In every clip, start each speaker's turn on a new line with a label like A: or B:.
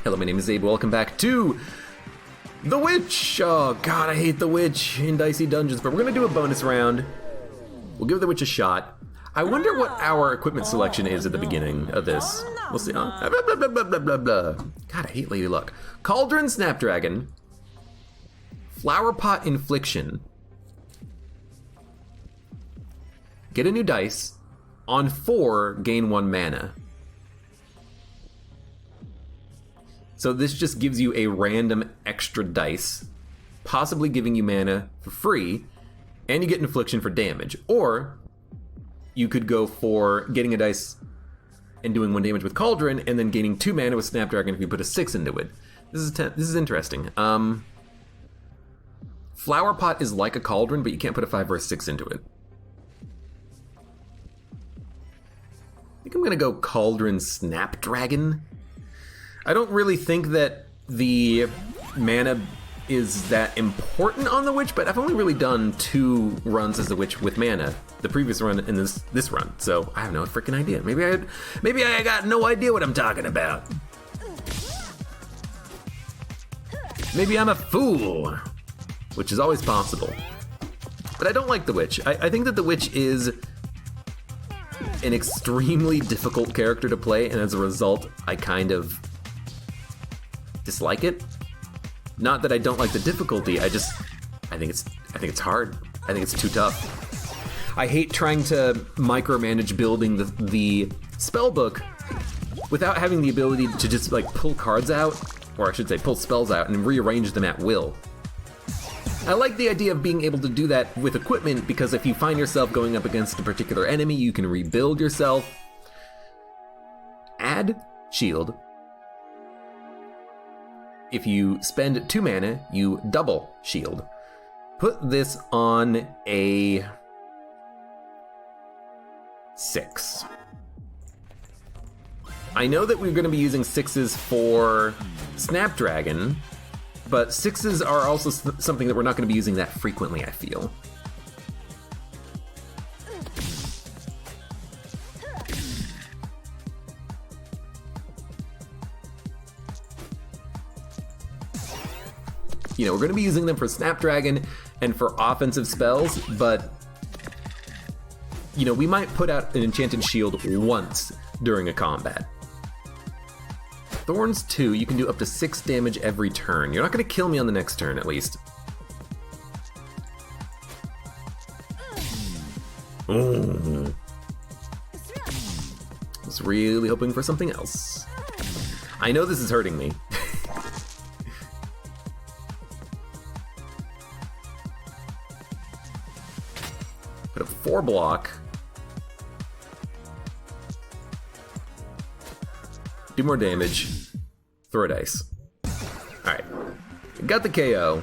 A: Hello, my name is Abe. Welcome back to The Witch. Oh god, I hate The Witch in Dicey Dungeons, but we're gonna do a bonus round. We'll give The Witch a shot. I wonder what our equipment selection is at the beginning of this. We'll see. Blah, blah, blah, blah, blah, blah, blah. God, I hate Lady Luck. Cauldron Snapdragon. Flower Pot Infliction. Get a new dice. On 4, gain 1 mana. So this just gives you a random extra dice, possibly giving you mana for free, and you get Infliction for damage. Or you could go for getting a dice and doing 1 damage with Cauldron, and then gaining 2 mana with Snapdragon if you put a 6 into it. This is interesting. Flower Pot is like a Cauldron, but you can't put a 5 or a 6 into it. I think I'm gonna go Cauldron Snapdragon. I don't really think that the mana is that important on the Witch, but I've only really done 2 runs as the Witch with mana. The previous run and this run, so I have no freaking idea. Maybe I got no idea what I'm talking about. Maybe I'm a fool, which is always possible. But I don't like the Witch. I think that the Witch is an extremely difficult character to play, and as a result, I kind of dislike it. Not that I don't like the difficulty, I think it's hard. I think it's too tough. I hate trying to micromanage building the spell book without having the ability to just like pull cards out, or I should say pull spells out and rearrange them at will. I like the idea of being able to do that with equipment, because if you find yourself going up against a particular enemy, you can rebuild yourself. Add shield. If you spend 2 mana, you double shield. Put this on a 6. I know that we're going to be using 6s for Snapdragon, but 6s are also something that we're not going to be using that frequently, I feel. You know, we're going to be using them for Snapdragon and for offensive spells, but you know, we might put out an enchanted shield once during a combat. Thorns 2, you can do up to 6 damage every turn. You're not going to kill me on the next turn, at least. I was really hoping for something else. I know this is hurting me. Put a 4 block. Do more damage. Throw a dice. Alright. Got the KO.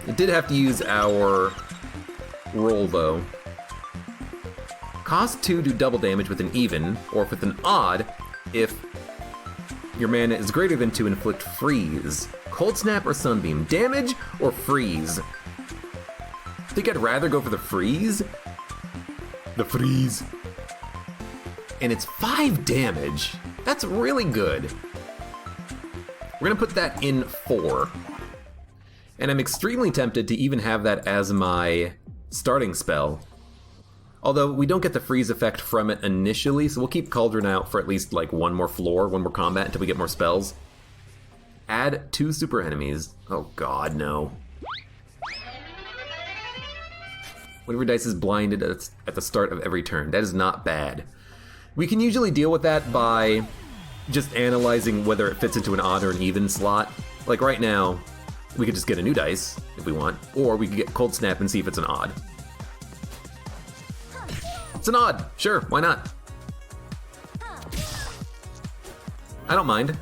A: It did have to use our roll though. Cost 2, do double damage with an even, or with an odd, if your mana is greater than 2, inflict freeze. Cold Snap or Sunbeam. Damage or freeze? I think I'd rather go for the freeze. The freeze. And it's 5 damage. That's really good. We're gonna put that in 4. And I'm extremely tempted to even have that as my starting spell. Although we don't get the freeze effect from it initially, so we'll keep Cauldron out for at least like 1 more floor, 1 more combat until we get more spells. Add 2 super enemies. Oh god, no. Whenever dice is blinded at the start of every turn. That is not bad. We can usually deal with that by just analyzing whether it fits into an odd or an even slot. Like right now, we could just get a new dice if we want, or we could get Cold Snap and see if it's an odd. It's an odd, sure, why not? I don't mind.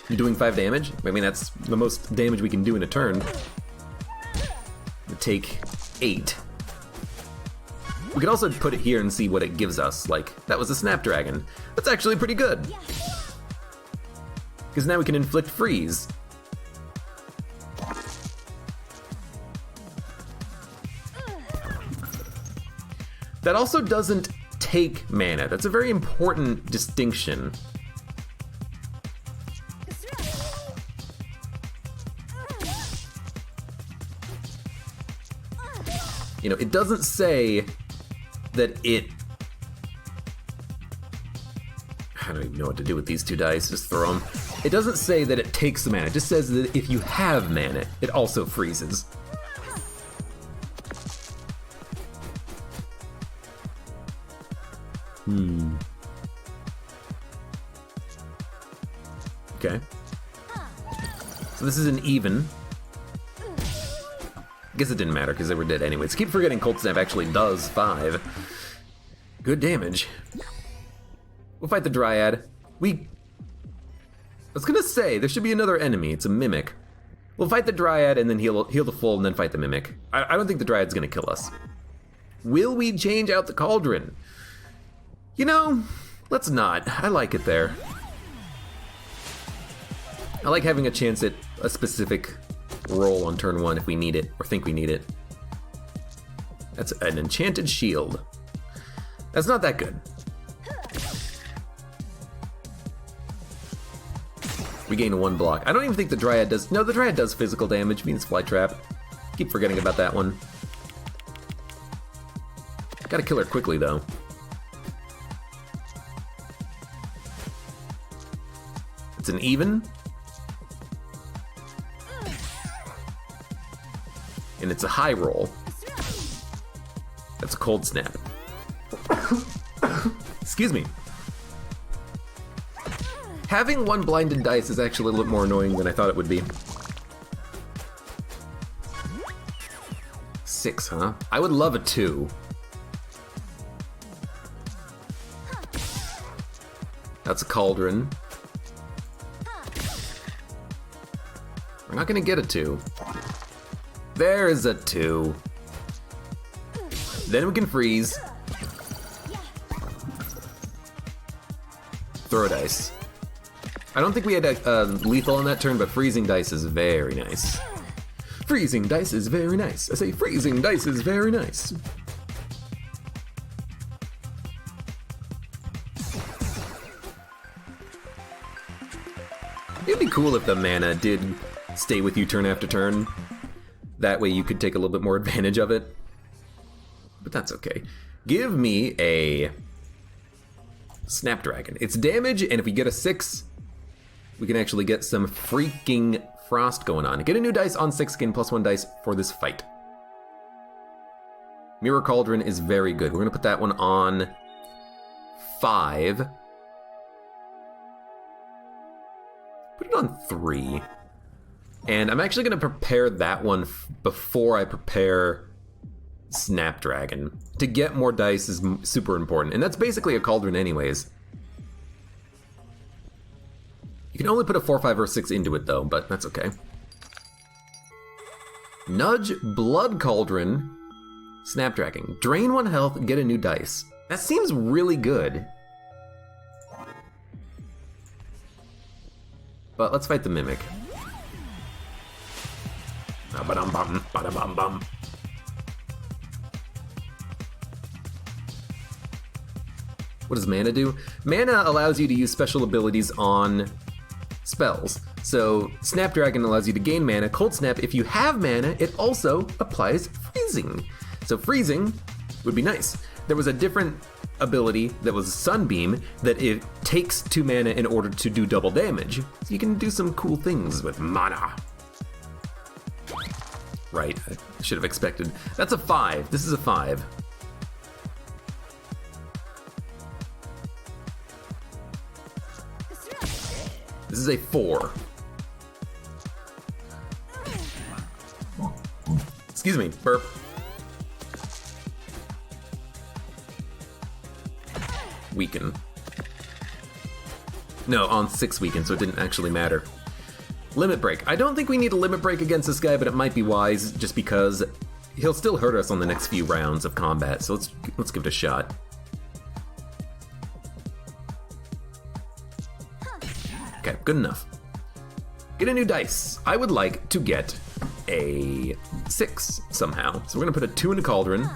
A: You're doing 5 damage? I mean, that's the most damage we can do in a turn. Take 8. We could also put it here and see what it gives us. Like, that was a Snapdragon. That's actually pretty good. Because now we can inflict freeze. That also doesn't take mana. That's a very important distinction. You know, it doesn't say that it... I don't even know what to do with these 2 dice, just throw them. It doesn't say that it takes the mana, it just says that if you have mana, it also freezes. Okay. So this is an even. I guess it didn't matter because they were dead anyways. Keep forgetting Cold Snap actually does 5. Good damage. We'll fight the Dryad. I was gonna say, there should be another enemy. It's a Mimic. We'll fight the Dryad and then heal the full and then fight the Mimic. I don't think the Dryad's gonna kill us. Will we change out the Cauldron? You know, let's not. I like it there. I like having a chance at a specific roll on turn 1 if we need it, or think we need it. That's an enchanted shield. That's not that good. We gain 1 block. I don't even think the Dryad does... No, the Dryad does physical damage, means Fly Trap. Keep forgetting about that one. Gotta kill her quickly, though. It's an even. And it's a high roll. That's a Cold Snap. Excuse me. Having 1 blinded dice is actually a little bit more annoying than I thought it would be. 6, huh? I would love a 2. That's a Cauldron. We're not gonna get a 2. There's a 2. Then we can freeze. Throw a dice. I don't think we had a lethal on that turn, but freezing dice is very nice. Freezing dice is very nice. I say freezing dice is very nice. It'd be cool if the mana did stay with you turn after turn. That way you could take a little bit more advantage of it. But that's okay. Give me a Snapdragon. It's damage, and if we get a 6, we can actually get some freaking frost going on. Get a new dice on 6 skin, +1 dice for this fight. Mirror Cauldron is very good. We're gonna put that one on 5. Put it on 3. And I'm actually gonna prepare that one before I prepare Snapdragon. To get more dice is super important, and that's basically a Cauldron anyways. You can only put a 4, 5, or 6 into it though, but that's okay. Nudge, Blood Cauldron, Snapdragon. Drain 1 health, get a new dice. That seems really good. But let's fight the Mimic. Ba-dum-bum, ba-da-bum-bum. What does mana do? Mana allows you to use special abilities on spells. So Snapdragon allows you to gain mana. Cold Snap, if you have mana, it also applies freezing. So freezing would be nice. There was a different ability that was Sunbeam that it takes 2 mana in order to do double damage. So you can do some cool things with mana. Right, I should have expected. That's a 5. This is a 5. This is a 4. Excuse me, burp. Weaken. No, on 6 weaken, so it didn't actually matter. Limit Break. I don't think we need a Limit Break against this guy, but it might be wise just because he'll still hurt us on the next few rounds of combat, so let's give it a shot. Okay, good enough. Get a new dice. I would like to get a 6 somehow. So we're gonna put a 2 in the Cauldron.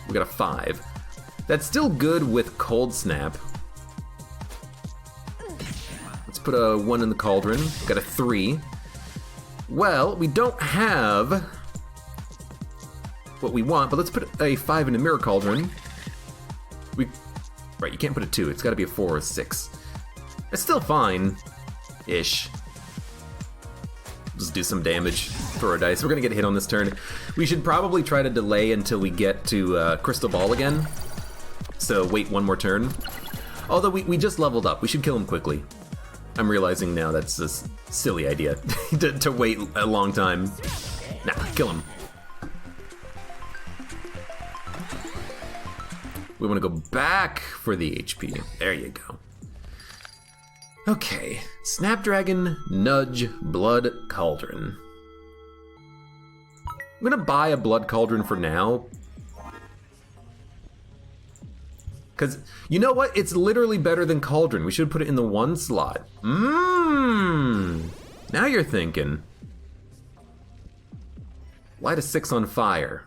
A: We got a 5. That's still good with Cold Snap. Let's put a 1 in the Cauldron. Got a 3. Well, we don't have what we want, but let's put a 5 in a mirror cauldron. Right, you can't put a 2. It's got to be a 4 or a 6. It's still fine-ish. Just do some damage, throw our dice. We're gonna get hit on this turn. We should probably try to delay until we get to Crystal Ball again. So wait one more turn. Although we just leveled up, we should kill him quickly. I'm realizing now that's a silly idea to wait a long time. Nah, kill him. We want to go back for the HP. There you go. Okay, Snapdragon, Nudge, Blood Cauldron. I'm gonna buy a Blood Cauldron for now. Because, you know what? It's literally better than Cauldron. We should put it in the 1 slot. Now you're thinking. Light a 6 on fire.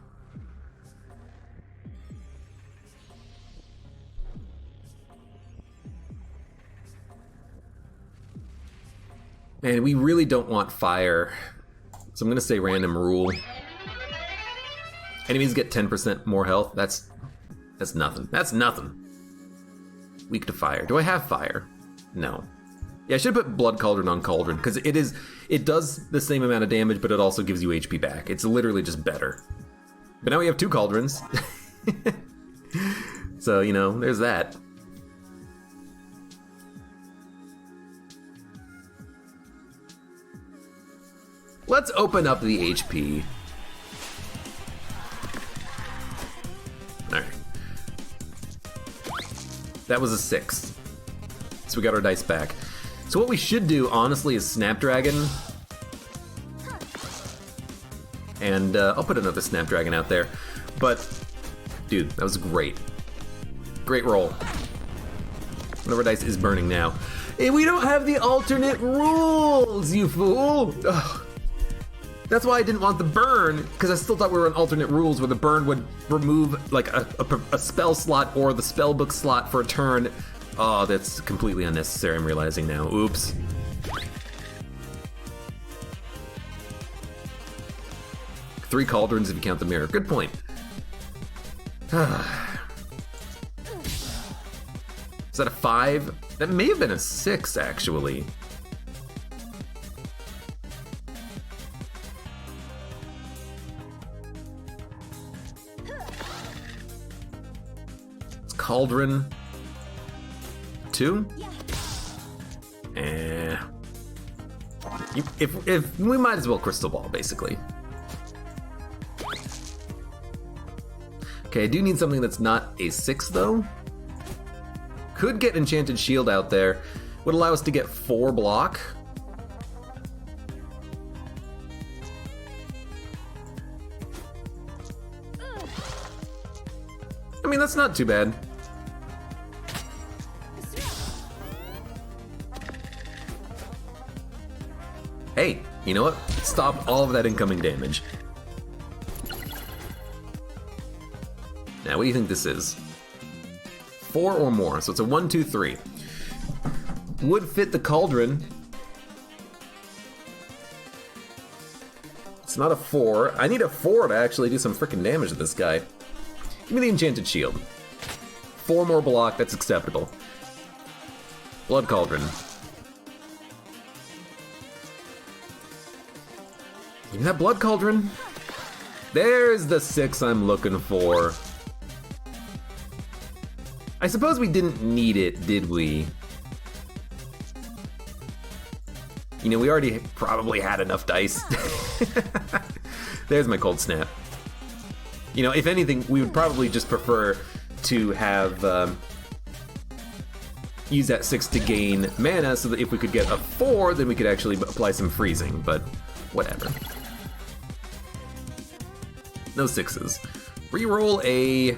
A: Man, we really don't want fire. So I'm gonna say random rule. Enemies get 10% more health. That's nothing. That's nothing. Weak to fire. Do I have fire? No. Yeah, I should put Blood Cauldron on Cauldron, because it does the same amount of damage, but it also gives you HP back. It's literally just better. But now we have 2 Cauldrons. So, you know, there's that. Let's open up the HP. Alright. That was a 6. So we got our dice back. So what we should do, honestly, is Snapdragon. And I'll put another Snapdragon out there. But, dude, that was great. Great roll. One of our dice is burning now. Hey, we don't have the alternate rules, you fool! Ugh. That's why I didn't want the burn, because I still thought we were on alternate rules where the burn would remove like a spell slot or the spellbook slot for a turn. Oh, that's completely unnecessary, I'm realizing now. Oops. Three cauldrons if you count the mirror. Good point. Is that a 5? That may have been a 6, actually. It's cauldron. 2? If we might as well crystal ball, basically. Okay, I do need something that's not a 6 though. Could get enchanted shield out there. Would allow us to get 4 block. I mean, that's not too bad. Hey, you know what? Stop all of that incoming damage. Now, what do you think this is? 4 or more, so it's a 1, 2, 3. Would fit the cauldron. It's not a 4. I need a 4 to actually do some freaking damage to this guy. Give me the enchanted shield. 4 more block, that's acceptable. Blood cauldron. Give me that blood cauldron. There's the 6 I'm looking for. I suppose we didn't need it, did we? You know, we already probably had enough dice. There's my cold snap. You know, if anything, we would probably just prefer to have use that 6 to gain mana, so that if we could get a 4, then we could actually apply some freezing, but whatever. No 6s. Reroll a...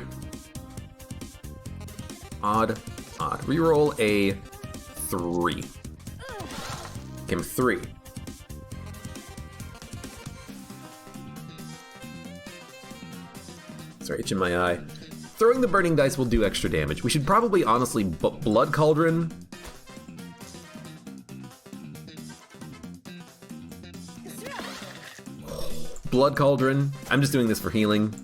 A: Odd. Reroll a 3. Came 3. Sorry, itch in my eye. Throwing the burning dice will do extra damage. We should probably, honestly, Blood Cauldron. Blood Cauldron. I'm just doing this for healing.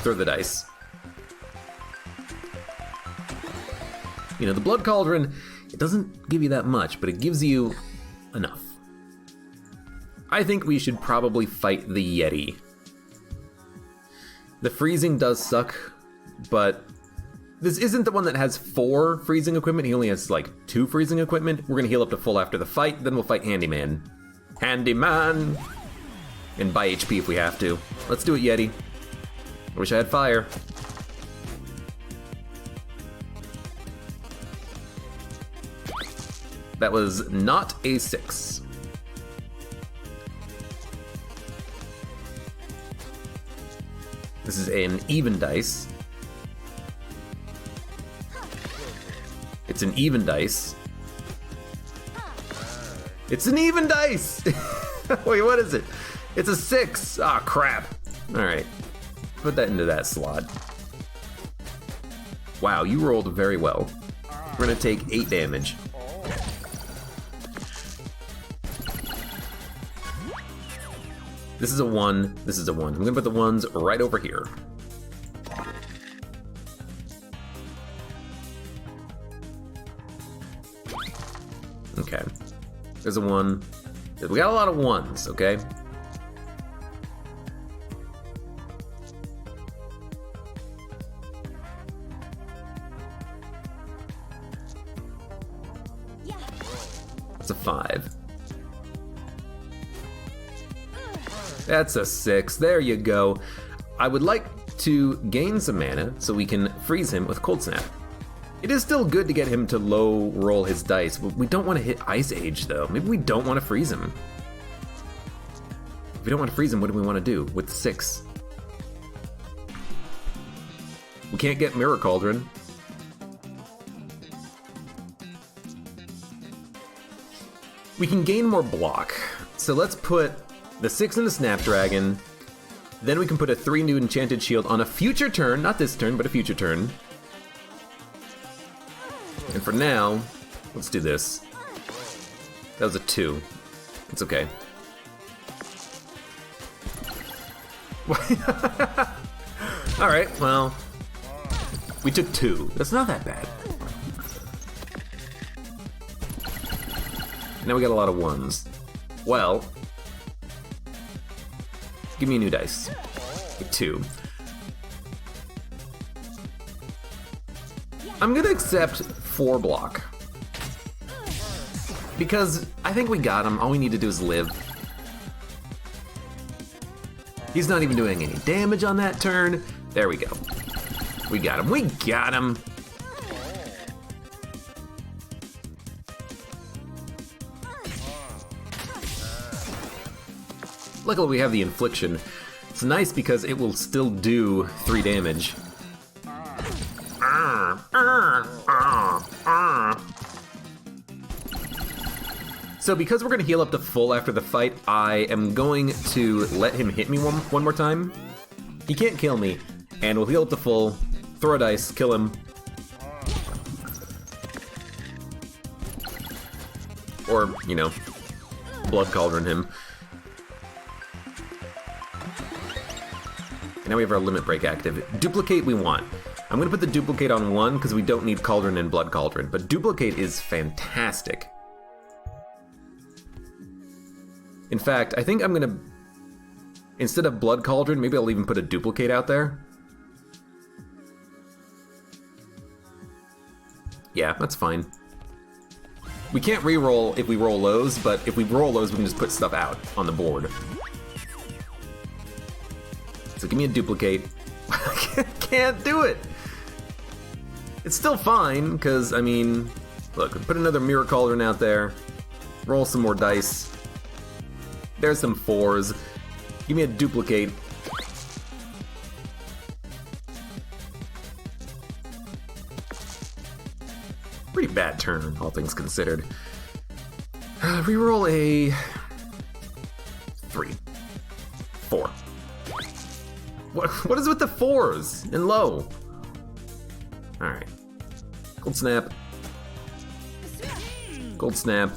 A: throw the dice. You know, the Blood Cauldron, it doesn't give you that much, but it gives you enough. I think we should probably fight the Yeti. The freezing does suck, but this isn't the one that has 4 freezing equipment. He only has like 2 freezing equipment. We're gonna heal up to full after the fight, then we'll fight Handyman. Handyman! And buy HP if we have to. Let's do it, Yeti. I wish I had fire. That was not a 6. This is an even dice. It's an even dice. It's an even dice! Wait, what is it? It's a 6! Ah, crap. Alright. Put that into that slot. Wow, you rolled very well. We're gonna take 8 damage. This is a 1, this is a 1. I'm gonna put the 1s right over here. Okay. There's a 1. We got a lot of 1s, okay? That's a 5. That's a 6. There you go. I would like to gain some mana so we can freeze him with Cold Snap. It is still good to get him to low roll his dice, but we don't want to hit Ice Age though. Maybe we don't want to freeze him. If we don't want to freeze him, what do we want to do with 6? We can't get Mirror Cauldron. We can gain more block. So let's put the 6 in the Snapdragon. Then we can put a 3 new Enchanted Shield on a future turn, not this turn, but a future turn. And for now, let's do this. That was a 2. It's okay. Alright, well, we took 2. That's not that bad. Now we got a lot of 1s. Well, give me a new dice. 2. I'm gonna accept 4 block. Because I think we got him. All we need to do is live. He's not even doing any damage on that turn. There we go. We got him. We got him. Luckily we have the Infliction. It's nice because it will still do 3 damage. So because we're gonna heal up to full after the fight, I am going to let him hit me one more time. He can't kill me, and we'll heal up to full, throw a dice, kill him. Or, you know, Blood Cauldron him. And now we have our Limit Break active. Duplicate we want. I'm gonna put the Duplicate on 1 because we don't need Cauldron and Blood Cauldron, but Duplicate is fantastic. In fact, I think I'm gonna, instead of Blood Cauldron, maybe I'll even put a Duplicate out there. Yeah, that's fine. We can't re-roll if we roll lows, but if we roll lows, we can just put stuff out on the board. So give me a Duplicate. I can't do it! It's still fine, because, I mean, look, put another Mirror Cauldron out there, roll some more dice. There's some 4s. Give me a Duplicate. Pretty bad turn, all things considered. Reroll a 3. 4. What is with the 4s and low? Alright. Cold Snap. Cold Snap.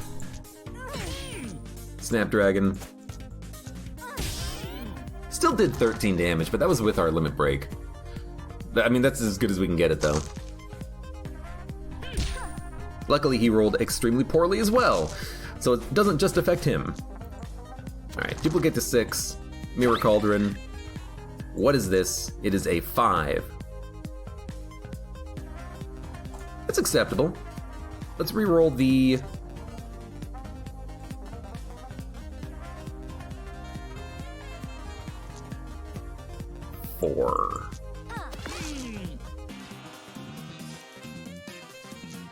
A: Snapdragon. Still did 13 damage, but that was with our Limit Break. I mean, that's as good as we can get it, though. Luckily, he rolled extremely poorly as well, so it doesn't just affect him. Alright, duplicate to 6. Mirror Cauldron. What is this? It is a 5. That's acceptable. Let's re-roll the... Four.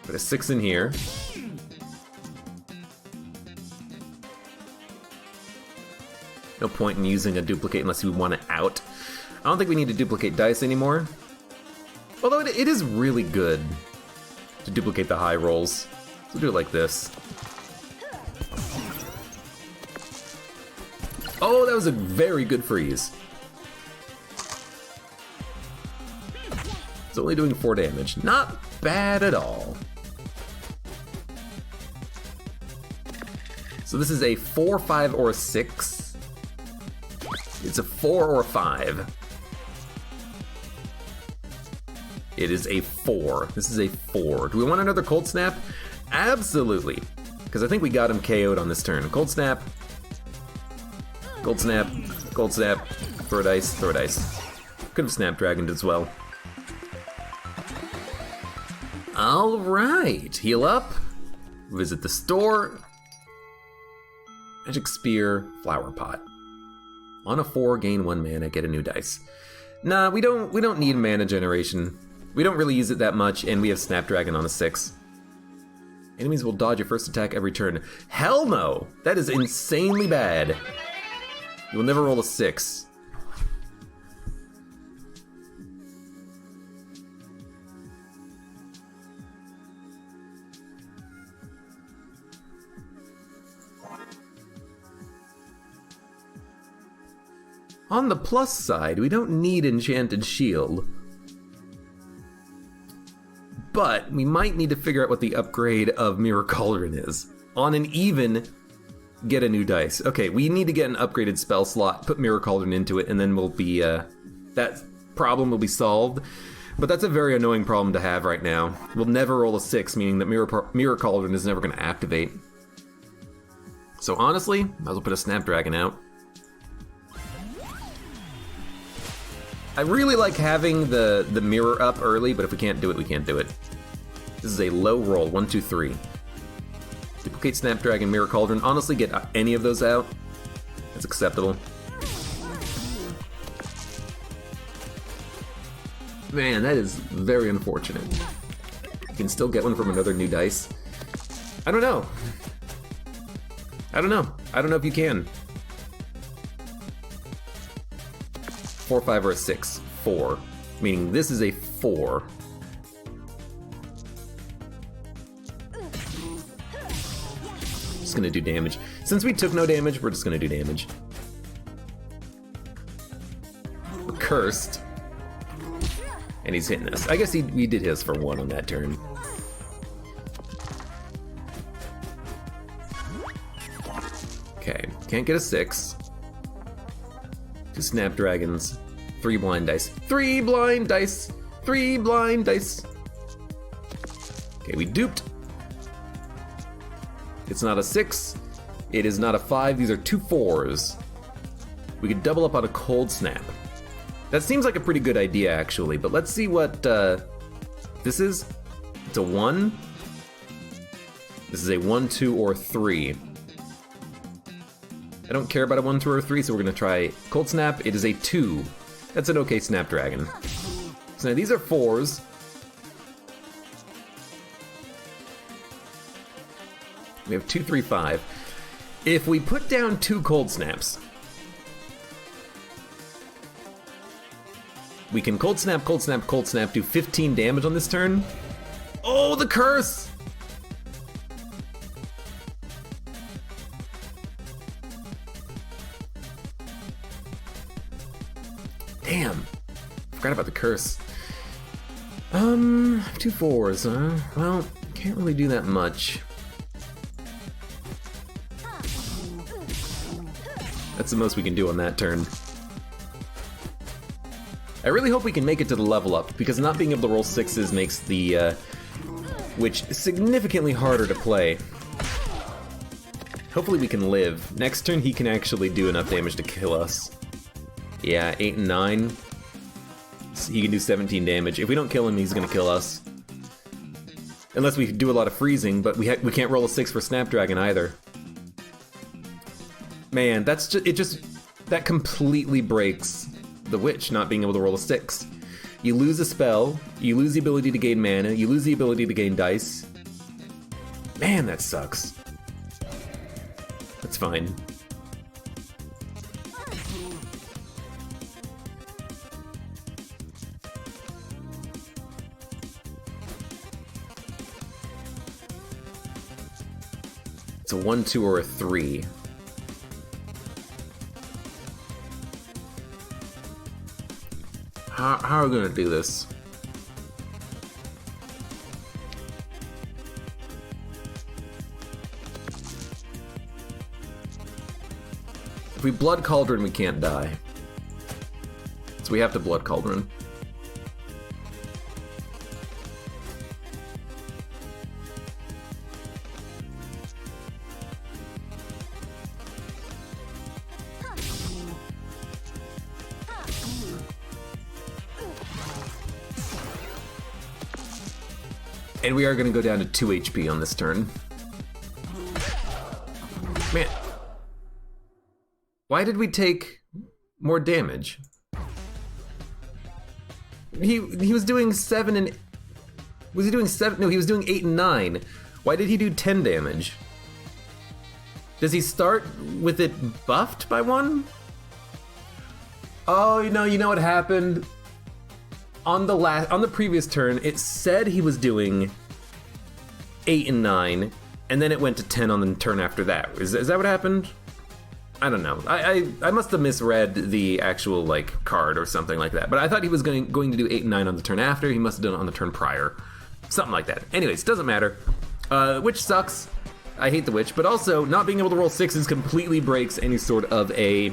A: Put a 6 in here. No point in using a duplicate unless we want it out. I don't think we need to duplicate dice anymore. Although it is really good to duplicate the high rolls. So do it like this. Oh, that was a very good freeze. It's only doing 4 damage. Not bad at all. So this is a 4, 5, or a 6. It's a 4 or a 5. It is a 4. This is a 4. Do we want another Cold Snap? Absolutely. Because I think we got him KO'd on this turn. Cold Snap. Cold Snap. Cold Snap. Throw a dice. Throw a dice. Could have Snapdragoned as well. Alright. Heal up. Visit the store. Magic Spear. Flower Pot. On a 4, gain 1 mana, get a new dice. Nah, we don't need mana generation. We don't really use it that much, and we have Snapdragon on a 6. Enemies will dodge your first attack every turn. Hell no! That is insanely bad. You will never roll a 6. On the plus side, we don't need Enchanted Shield. But we might need to figure out what the upgrade of Mirror Cauldron is. On an even, get a new dice. Okay, we need to get an upgraded spell slot, put Mirror Cauldron into it, and then we'll be, that problem will be solved. But that's a very annoying problem to have right now. We'll never roll a 6, meaning that Mirror Cauldron is never going to activate. So honestly, might as well put a Snapdragon out. I really like having the mirror up early, but if we can't do it, we can't do it. This is a low roll, 1, 2, 3. Duplicate Snapdragon, Mirror Cauldron. Honestly, get any of those out. That's acceptable. Man, that is very unfortunate. You can still get one from another new dice. I don't know. I don't know if you can. 4, 5, or a 6. 4. Meaning this is a 4. Just gonna do damage. Since we took no damage, we're just gonna do damage. We're cursed. And he's hitting us. I guess we did his for 1 on that turn. Okay, can't get a 6. 2 Snapdragons, 3 blind dice. 3 blind dice! 3 blind dice! Okay, we duped. It's not a 6. It is not a 5. These are 2 4s. We could double up on a Cold Snap. That seems like a pretty good idea, actually, but let's see what this is. It's a 1. This is a 1, 2, or 3. I don't care about a 1, 2, or 3, so we're gonna try Cold Snap. It is a 2. That's an okay Snapdragon. So now these are 4s. We have 2, 3, 5. If we put down 2 Cold Snaps, we can Cold Snap, Cold Snap, Cold Snap, do 15 damage on this turn. Oh, the curse! Damn, forgot about the curse. 2 4s, huh? Well, can't really do that much. That's the most we can do on that turn. I really hope we can make it to the level up, because not being able to roll 6s makes the Witch significantly harder to play. Hopefully we can live. Next turn he can actually do enough damage to kill us. Yeah, 8 and 9. He can do 17 damage. If we don't kill him, he's gonna kill us. Unless we do a lot of freezing, but we can't roll a 6 for Snapdragon either. Man, that's just that completely breaks the Witch not being able to roll a 6. You lose a spell, you lose the ability to gain mana, you lose the ability to gain dice. Man, that sucks. That's fine. It's a 1, 2, or a 3. How are we gonna do this? If we Blood Cauldron, we can't die. So we have to Blood Cauldron. And we are going to go down to 2 HP on this turn. Man. Why did we take more damage? He was doing 7 and... Was he doing 7? No, he was doing 8 and 9. Why did he do 10 damage? Does he start with it buffed by 1? Oh, you know what happened? On the previous turn, it said he was doing 8 and 9, and then it went to 10 on the turn after that. Is that what happened? I don't know. I must have misread the actual like card or something like that. But I thought he was going to do 8 and 9 on the turn after. He must have done it on the turn prior, something like that. Anyways, doesn't matter. Witch sucks. I hate the Witch, but also not being able to roll 6s completely breaks any sort of a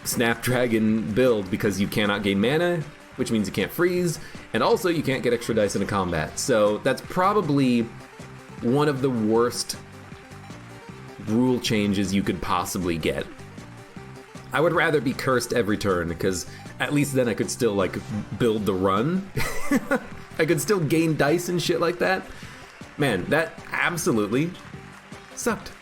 A: Snapdragon build because you cannot gain mana, which means you can't freeze, and also you can't get extra dice in a combat. So that's probably one of the worst rule changes you could possibly get. I would rather be cursed every turn, because at least then I could still like build the run. I could still gain dice and shit like that. Man, that absolutely sucked.